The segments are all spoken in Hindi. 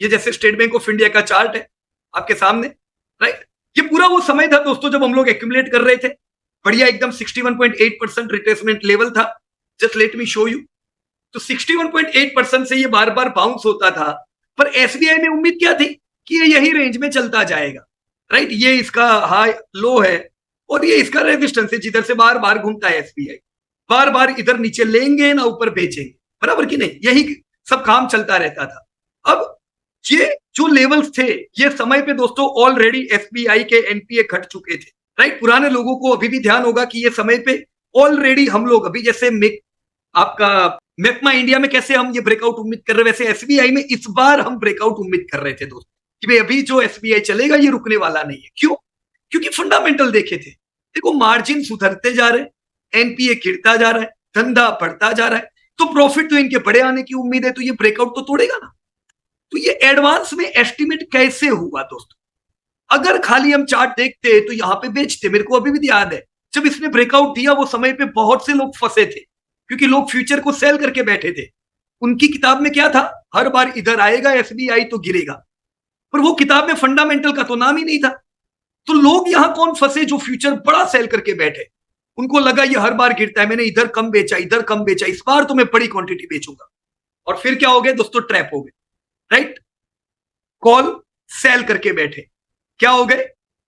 ये जैसे स्टेट बैंक ऑफ इंडिया का चार्ट है आपके सामने, राइट। ये पूरा वो समय था दोस्तों जब हम लोग एक्यूमुलेट कर रहे थे, बढ़िया एकदम 61.8% रिट्रेसमेंट लेवल था। Just let me show you. तो 61.8% से ये बार बार बाउंस होता था, पर एसबीआई में उम्मीद क्या थी कि ये यही रेंज में चलता जाएगा, राइट। ये इसका हाई लो है और ये इसका रेजिस्टेंस है, जिधर से बार बार घूमता है एसबीआई, बार बार इधर नीचे लेंगे ना ऊपर बेचेंगे, बराबर कि नहीं, यही सब काम चलता रहता था। अब ये जो लेवल्स थे, ये समय पे दोस्तों ऑलरेडी एसबीआई के एनपीए घट चुके थे, राइट। पुराने लोगों को अभी भी ध्यान होगा कि ये समय पे ऑलरेडी हम लोग अभी जैसे आपका मैप्मा इंडिया में कैसे हम ये ब्रेकआउट उम्मीद कर रहे हैं, वैसे एसबीआई में इस बार हम ब्रेकआउट उम्मीद कर रहे थे दोस्तों कि भाई अभी जो एसबीआई चलेगा ये रुकने वाला नहीं है। क्यों? क्योंकि फंडामेंटल देखे थे, देखो मार्जिन सुधरते जा रहे हैं, एनपीए गिरता जा रहा है, धंधा बढ़ता जा रहा है, तो प्रॉफिट तो इनके बड़े आने की उम्मीद है, तो ये ब्रेकआउट तो तोड़ेगा ना। तो ये एडवांस में एस्टिमेट कैसे हुआ दोस्तों? अगर खाली हम चार्ट देखते तो यहां पे बेचते। मेरे को अभी भी याद है जब इसने ब्रेकआउट दिया, वो समय पे बहुत से लोग फंसे थे, क्योंकि लोग फ्यूचर को सेल करके बैठे थे। उनकी किताब में क्या था, हर बार इधर आएगा एसबीआई तो गिरेगा, पर वो किताब में फंडामेंटल का तो नाम ही नहीं था। तो लोग यहां कौन फंसे, जो फ्यूचर बड़ा सेल करके बैठे, उनको लगा ये हर बार गिरता है, मैंने इधर कम बेचा, इधर कम बेचा, इस बार तो मैं बड़ी क्वांटिटी बेचूंगा। और फिर क्या हो गया दोस्तों, ट्रैप हो गए, राइट। कॉल सेल करके बैठे, क्या हो गए,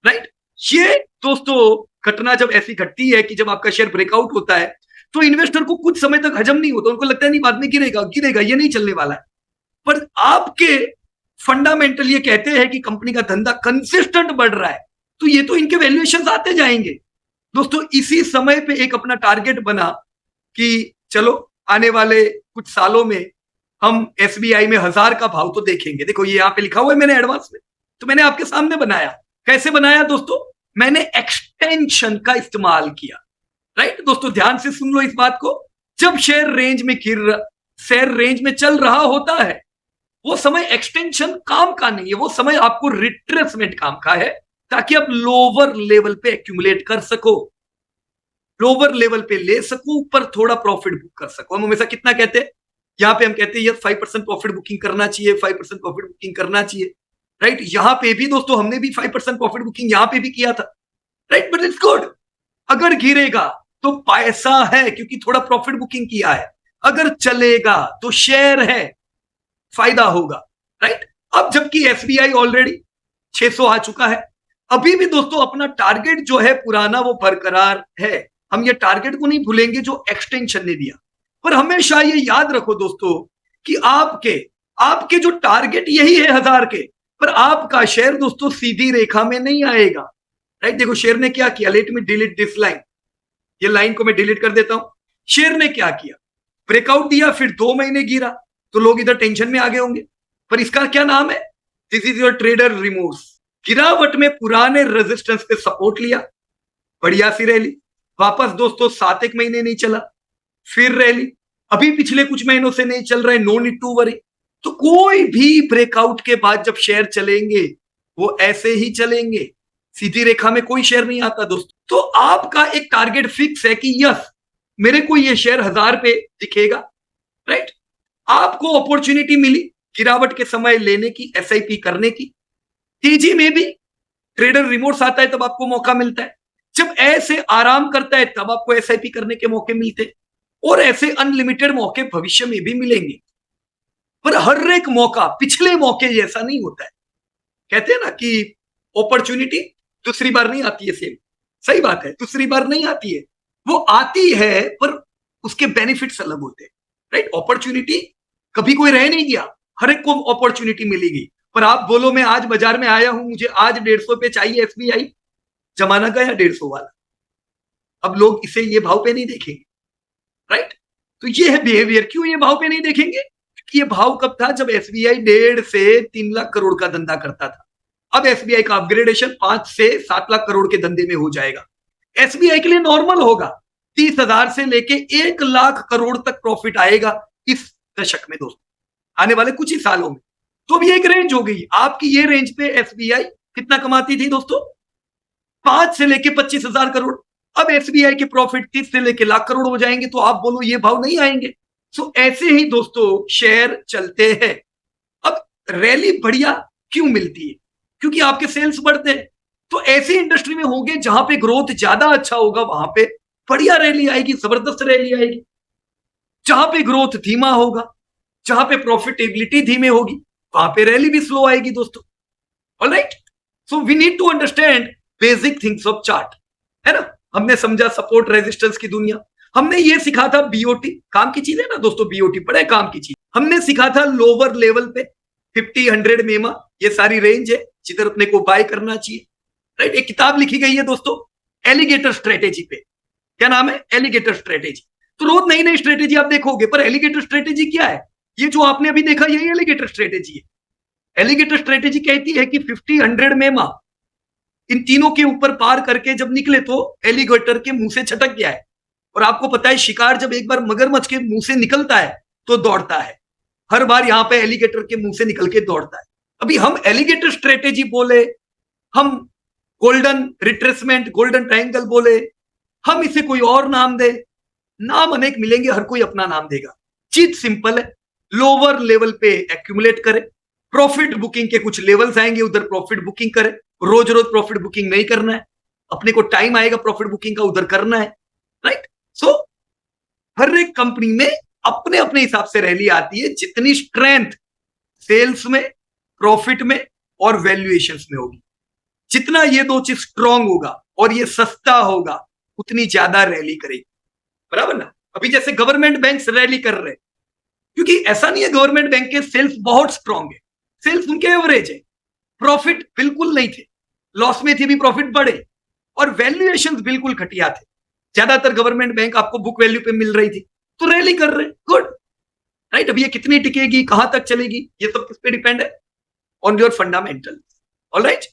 राइट। ये दोस्तों घटना जब ऐसी घटती है कि जब आपका शेयर ब्रेकआउट होता है तो इन्वेस्टर को कुछ समय तक हजम नहीं होता, उनको लगता है नहीं बाद में गिरेगा गिरेगा, ये नहीं चलने वाला है। पर आपके फंडामेंटल ये कहते हैं कि कंपनी का धंधा कंसिस्टेंट बढ़ रहा है, तो ये तो इनके वैल्यूएशन आते जाएंगे दोस्तों। इसी समय पे एक अपना टारगेट बना कि चलो आने वाले कुछ सालों में हम एसबीआई में 1000 का भाव तो देखेंगे। देखो ये यहाँ पे लिखा हुआ है मैंने एडवांस में, तो मैंने आपके सामने बनाया। कैसे बनाया दोस्तों? मैंने एक्सटेंशन का इस्तेमाल किया, राइट। दोस्तों ध्यान से सुन लो इस बात को। जब शेयर रेंज में शेयर रेंज में चल रहा होता है, वो समय एक्सटेंशन काम का नहीं है, वो समय आपको रिट्रेसमेंट काम का है, ताकि आप लोअर लेवल पे एक्यूमुलेट कर सको, लोअर लेवल पे ले सको, ऊपर थोड़ा प्रॉफिट बुक कर सको। हम हमेशा कितना कहते हैं, यहां पे हम कहते हैं 5% प्रॉफिट बुकिंग करना चाहिए, 5% प्रॉफिट बुकिंग करना चाहिए, राइट। यहां पे भी दोस्तों हमने भी 5% प्रॉफिट बुकिंग यहां पे भी किया था, राइट। बट इट्स गुड, अगर गिरेगा तो पैसा है क्योंकि थोड़ा प्रॉफिट बुकिंग किया है, अगर चलेगा तो शेयर है, फायदा होगा, राइट। अब जबकि एसबीआई ऑलरेडी 600 आ चुका है, अभी भी दोस्तों अपना टारगेट जो है पुराना वो बरकरार है। हम ये टारगेट को नहीं भूलेंगे जो एक्सटेंशन ने दिया। पर हमेशा ये याद रखो दोस्तों कि आपके आपके जो टारगेट यही है 1000 के, पर आपका शेयर दोस्तों सीधी रेखा में नहीं आएगा, राइट। देखो शेयर ने क्या किया, let me delete this line, ये लाइन को मैं डिलीट कर देता हूं। शेयर ने क्या किया, ब्रेकआउट दिया, फिर 2 महीने गिरा, तो लोग इधर टेंशन में आ गए होंगे, पर इसका क्या नाम है, this is your trader remorse. गिरावट में पुराने रेजिस्टेंस पे सपोर्ट लिया, बढ़िया सी रैली, वापस दोस्तों 7 महीने नहीं चला, फिर रैली, अभी पिछले कुछ महीनों से नहीं चल रहा है, नो नीड टू वरी। तो कोई भी ब्रेकआउट के बाद जब शेयर चलेंगे वो ऐसे ही चलेंगे, सीधी रेखा में कोई शेयर नहीं आता दोस्तों। तो आपका एक टारगेट फिक्स है कि यस मेरे को ये शेयर 1000 पे दिखेगा, राइट। आपको अपॉर्चुनिटी मिली गिरावट के समय लेने की, एसआईपी करने की, तेजी में भी ट्रेडर रिमोर्स आता है तब आपको मौका मिलता है, जब ऐसे आराम करता है तब आपको एसआईपी करने के मौके मिलते हैं, और ऐसे अनलिमिटेड मौके भविष्य में भी मिलेंगे। पर हर एक मौका पिछले मौके जैसा नहीं होता है। कहते हैं ना कि अपॉर्चुनिटी दूसरी बार नहीं आती है, सेम सही बात है, दूसरी बार नहीं आती है, वो आती है पर उसके बेनिफिट्स अलग होते हैं, राइट। अपॉर्चुनिटी कभी कोई रह नहीं गया, हर एक को अपॉर्चुनिटी मिलेगी। पर आप बोलो मैं आज बाजार में आया हूं, मुझे आज 150 पे चाहिए एसबीआई, जमाना गया 150 वाला, अब लोग इसे ये भाव पे नहीं देखेंगे, राइट। तो ये है बिहेवियर। क्यों ये भाव पे नहीं देखेंगे? कि ये भाव कब था, जब एसबीआई 1.5 से 3 लाख करोड़ का धंधा करता था। अब एसबीआई का अपग्रेडेशन 5 से 7 लाख करोड़ के धंधे में हो जाएगा। एसबीआई के लिए नॉर्मल होगा 30,000 से लेके 1 लाख करोड़ तक प्रॉफिट आएगा इस दशक में दोस्तों, आने वाले कुछ ही सालों में। तो अब ये एक रेंज हो गई आपकी, ये रेंज पे एसबीआई कितना कमाती थी दोस्तों, 5 से लेके 25,000 करोड़। अब एसबीआई के प्रॉफिट 30 से लेके लाख करोड़ हो जाएंगे, तो आप बोलो ये भाव नहीं आएंगे। सो ऐसे ही दोस्तों शेयर चलते हैं। अब रैली बढ़िया क्यों मिलती है? क्योंकि आपके सेल्स बढ़ते हैं। तो ऐसी इंडस्ट्री में होंगे जहां पे ग्रोथ ज्यादा अच्छा होगा, वहां पे बढ़िया रैली आएगी, जबरदस्त रैली आएगी। जहां पे ग्रोथ धीमा होगा, जहां पे प्रॉफिटेबिलिटी धीमे होगी, वहां पे रैली भी स्लो आएगी दोस्तों। Alright, so we need to understand basic things of chart, है ना। हमने समझा सपोर्ट रेजिस्टेंस की दुनिया, हमने ये सीखा था बीओटी, काम की चीज है ना दोस्तों, बीओटी बड़े काम की चीज। हमने सीखा था लोअर लेवल पे 50, 100 मेमा, ये सारी रेंज है जिधर अपने को बाय करना चाहिए। राइट, एक किताब लिखी गई है दोस्तों एलिगेटर स्ट्रेटेजी पे। क्या नाम है? Alligator strategy. तो रोज नई नई स्ट्रेटेजी आप देखोगे, पर एलिगेटर स्ट्रेटेजी क्या है? ये जो आपने अभी देखा यही एलिगेटर स्ट्रेटेजी है। एलिगेटर स्ट्रेटेजी कहती है कि 50, 100 मेमा इन तीनों के ऊपर पार करके जब निकले तो एलिगेटर के मुंह से छटक गया है। और आपको पता है शिकार जब एक बार मगरमच्छ के मुंह से निकलता है तो दौड़ता है, हर बार यहां पे एलिगेटर के मुंह से निकल के दौड़ता है। अभी हम एलिगेटर स्ट्रेटेजी बोले, हम गोल्डन रिट्रेसमेंट, गोल्डन ट्रायंगल बोले, हम इसे कोई और नाम दे, नाम अनेक मिलेंगे, हर कोई अपना नाम देगा। चीज सिंपल है, लोअर लेवल पे एक्यूमुलेट करे, प्रॉफिट बुकिंग के कुछ लेवल्स आएंगे उधर प्रॉफिट बुकिंग करे। रोज रोज प्रॉफिट बुकिंग नहीं करना है, अपने को टाइम आएगा प्रॉफिट बुकिंग का उधर करना है। राइट, सो हर एक कंपनी में अपने अपने हिसाब से रैली आती है, जितनी स्ट्रेंथ सेल्स में, प्रॉफिट में और वैल्यूएशंस में होगी। जितना ये दो चीज स्ट्रांग होगा और ये सस्ता होगा, उतनी ज्यादा रैली करेगी, बराबर ना। अभी जैसे गवर्नमेंट बैंक रैली कर रहे, क्योंकि ऐसा नहीं है गवर्नमेंट बैंक के सेल्स बहुत स्ट्रांग है, सेल्स उनके एवरेज है, प्रॉफिट बिल्कुल नहीं थे, लॉस में थे भी प्रॉफिट बढ़े, और वैल्यूएशंस बिल्कुल घटिया थे। ज्यादातर गवर्नमेंट बैंक आपको बुक वैल्यू पे मिल रही थी, तो रैली कर रहे, गुड। राइट, अब ये कितनी टिकेगी, कहां तक चलेगी, ये सब किस पे डिपेंड है? On your fundamental. ऑलराइट,